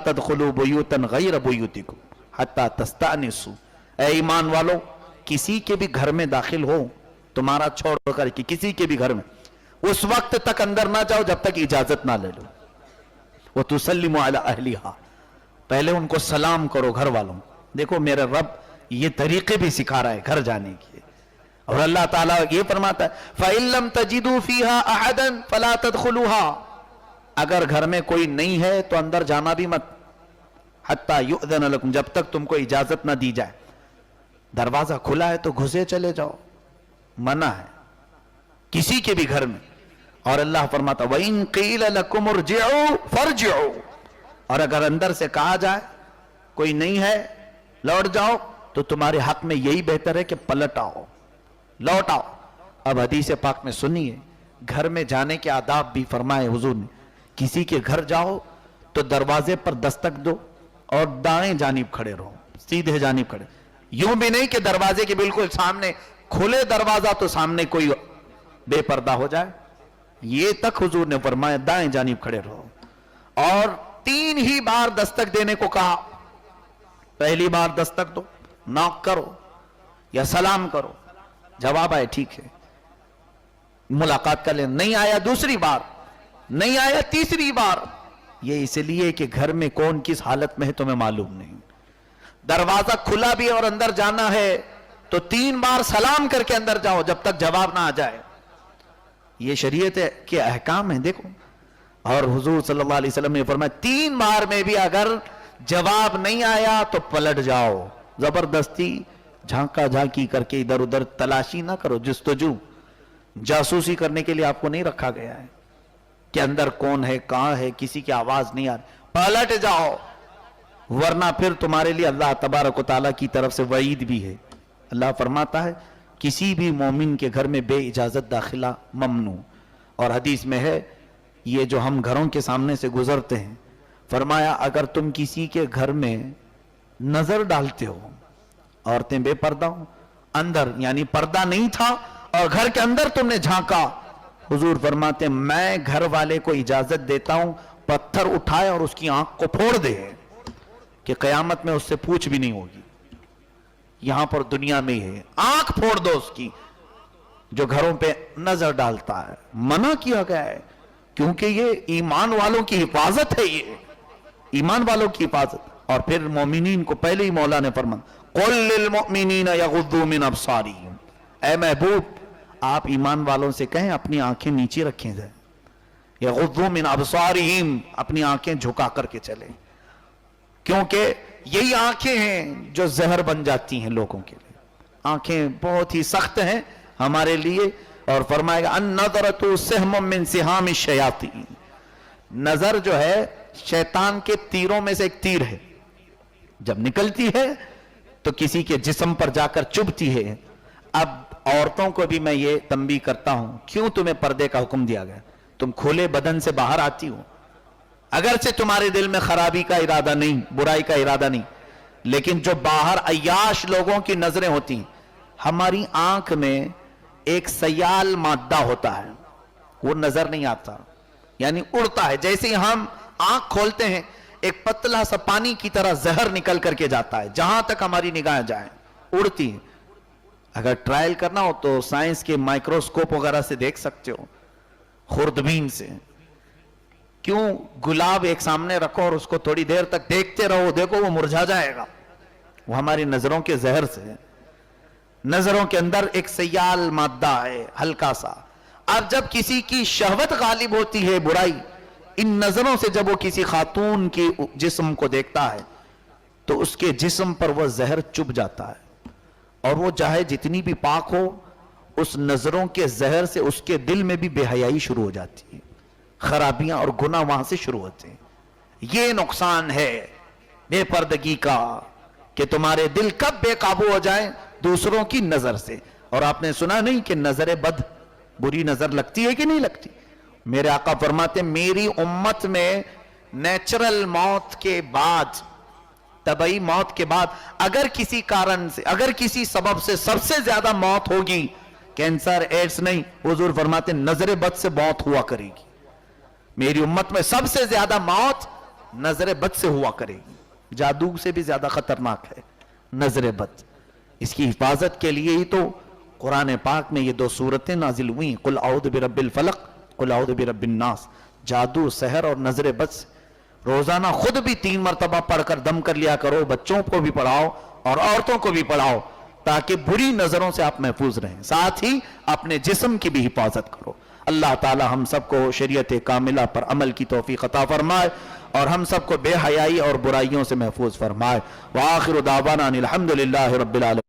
तदखुलू बुयूतन गैर बुयूतिकुम हत्ता तस्तानिसू। ऐ ईमान वालो, किसी के भी घर में दाखिल हो, तुम्हारा छोड़ कर कि किसी के भी घर में, उस वक्त तक अंदर ना जाओ जब तक इजाजत ना ले लो। वो तुसल्लिमु अला अहलिहा, पहले उनको सलाम करो घर वालों। देखो मेरा रब ये तरीके भी सिखा रहा है घर जाने के। और अल्लाह ताला ये फरमाता है फ़इल्लम तजिदू फीहा अहदन फला तदखुलूहा, अगर घर में कोई नहीं है तो अंदर जाना भी मत। हत्ता युअज़न लकुम, जब तक तुमको इजाजत ना दी जाए। दरवाजा खुला है तो घुसे चले जाओ, मना है किसी के भी घर में। और अल्लाह फरमाता वइन क़ील लकुम उरजिउ फरजिउ, और अगर अंदर से कहा जाए कोई नहीं है लौट जाओ, तो तुम्हारे हक में यही बेहतर है कि पलट आओ, लौट आओ। अब हदीस पाक में सुनिए, घर में जाने के आदाब भी फरमाए हुजूर ने। किसी के घर जाओ तो दरवाजे पर दस्तक दो और दाएं जानिब खड़े रहो, सीधे जानिब खड़े। यूं भी नहीं कि दरवाजे के बिल्कुल सामने खुले दरवाजा तो सामने कोई बेपर्दा हो जाए, ये तक हुजूर ने फरमाया दाएं जानिब खड़े रहो। और 3 ही बार दस्तक देने को कहा। पहली बार दस्तक दो, नॉक करो या सलाम करो, जवाब आए ठीक है मुलाकात कर ले, नहीं आया दूसरी बार, नहीं आया तीसरी बार। ये इसलिए कि घर में कौन किस हालत में है तुम्हें मालूम नहीं। दरवाजा खुला भी और अंदर जाना है तो 3 बार सलाम करके अंदर जाओ जब तक जवाब ना आ जाए। ये शरीयत के अहकाम है देखो। और हुजूर सल्लल्लाहु अलैहि वसल्लम ने फरमाया 3 बार में भी अगर जवाब नहीं आया तो पलट जाओ। जबरदस्ती झांका झांकी करके इधर उधर तलाशी ना करो, जस्तजू जासूसी करने के लिए आपको नहीं रखा गया है कि अंदर कौन है कहां है, किसी की आवाज नहीं आ रही, पलट जाओ, वरना फिर तुम्हारे लिए अल्लाह तबारक व तआला की तरफ से वईद भी है। अल्लाह फरमाता है किसी भी मोमिन के घर में बे इजाजत दाखिला ममनू। और हदीस में है, ये जो हम घरों के सामने से गुजरते हैं, फरमाया अगर तुम किसी के घर में नजर डालते हो, औरतें बेपर्दा हो, अंदर यानी पर्दा नहीं था और घर के अंदर तुमने झांका, हुजूर फरमाते मैं घर वाले को इजाजत देता हूं पत्थर उठाए और उसकी आंख को फोड़ दे कि कयामत में उससे पूछ भी नहीं होगी। यहां पर दुनिया में ही है, आंख फोड़ दो उसकी जो घरों पे नजर डालता है। मना किया गया है क्योंकि ये ईमान वालों की हिफाजत है, ये ईमान वालों की हिफाजत। और फिर मोमिनीन को पहले ही मौला ने फरमाया कुल लिल मोमिनीना यगुद्दू मिन अब्सारिहिम, ऐ महबूब आप ईमान वालों से कहें अपनी आंखें नीचे रखें जाए, यगुद्दू मिन अब्सारिहिम अपनी आंखें झुका करके चले, क्योंकि यही आंखें हैं जो जहर बन जाती हैं लोगों के लिए। आंखें बहुत ही सख्त हैं हमारे लिए। और फरमाएगा अन-नज़रतु सहमुम मिन सिहामिश शयातीन, नजर जो है शैतान के तीरों में से एक तीर है, जब निकलती है तो किसी के जिस्म पर जाकर चुभती है। अब औरतों को भी मैं ये तंबीह करता हूं, क्यों तुम्हें पर्दे का हुक्म दिया गया? तुम खुले बदन से बाहर आती हो, अगरचे तुम्हारे दिल में खराबी का इरादा नहीं, बुराई का इरादा नहीं, लेकिन जो बाहर अय्याश लोगों की नजरें होती हैं, हमारी आंख में एक सयाल मादा होता है, वो नजर नहीं आता, यानी उड़ता है। जैसे ही हम आंख खोलते हैं एक पतला सा पानी की तरह जहर निकल करके जाता है, जहां तक हमारी निगाह जाए उड़ती है। अगर ट्रायल करना हो तो साइंस के माइक्रोस्कोप वगैरह से देख सकते हो, खुर्दबीन से। क्यों गुलाब एक सामने रखो और उसको थोड़ी देर तक देखते रहो, देखो वो मुरझा जाएगा, वो हमारी नजरों के जहर से। नजरों के अंदर एक सयाल मादा है हल्का सा। अब जब किसी की शहवत गालिब होती है, बुराई, इन नजरों से जब वो किसी खातून की जिस्म को देखता है तो उसके जिस्म पर वह जहर चुभ जाता है, और वो चाहे जितनी भी पाक हो, उस नजरों के जहर से उसके दिल में भी बेहयाई शुरू हो जाती है, खराबियां और गुनाह वहां से शुरू होते हैं। ये नुकसान है बेपर्दगी का कि तुम्हारे दिल कब बेकाबू हो जाए दूसरों की नजर से। और आपने सुना नहीं कि नजर बद बुरी नजर लगती है कि नहीं लगती? मेरे आका फरमाते मेरी उम्मत में नेचुरल मौत के बाद, तबई मौत के बाद, अगर किसी कारण से, अगर किसी सबब से सबसे ज्यादा मौत होगी, कैंसर एड्स नहीं, हुजूर फरमाते नजर बद से मौत हुआ करेगी। मेरी उम्मत में सबसे ज्यादा मौत نظر بد سے ہوا کرے گی. جادو سے بھی زیادہ خطرناک ہے نظر بد. اس کی حفاظت کے لیے ہی تو قرآن پاک میں یہ 2 سورتیں نازل ہوئی، قل اعوذ برب الفلق قل اعوذ برب الناس. جادو، سحر اور نظر بد سے روزانہ خود بھی 3 مرتبہ پڑھ کر دم کر لیا کرو، بچوں کو بھی پڑھاؤ اور عورتوں کو بھی پڑھاؤ، تاکہ بری نظروں سے آپ محفوظ رہیں. ساتھ ہی اپنے جسم کی بھی حفاظت کرو. اللہ تعالی ہم سب کو شریعت کاملہ پر عمل کی توفیق عطا فرمائے اور ہم سب کو بے حیائی اور برائیوں سے محفوظ فرمائے. وآخر دعوانا ان الحمد للہ رب العالمین.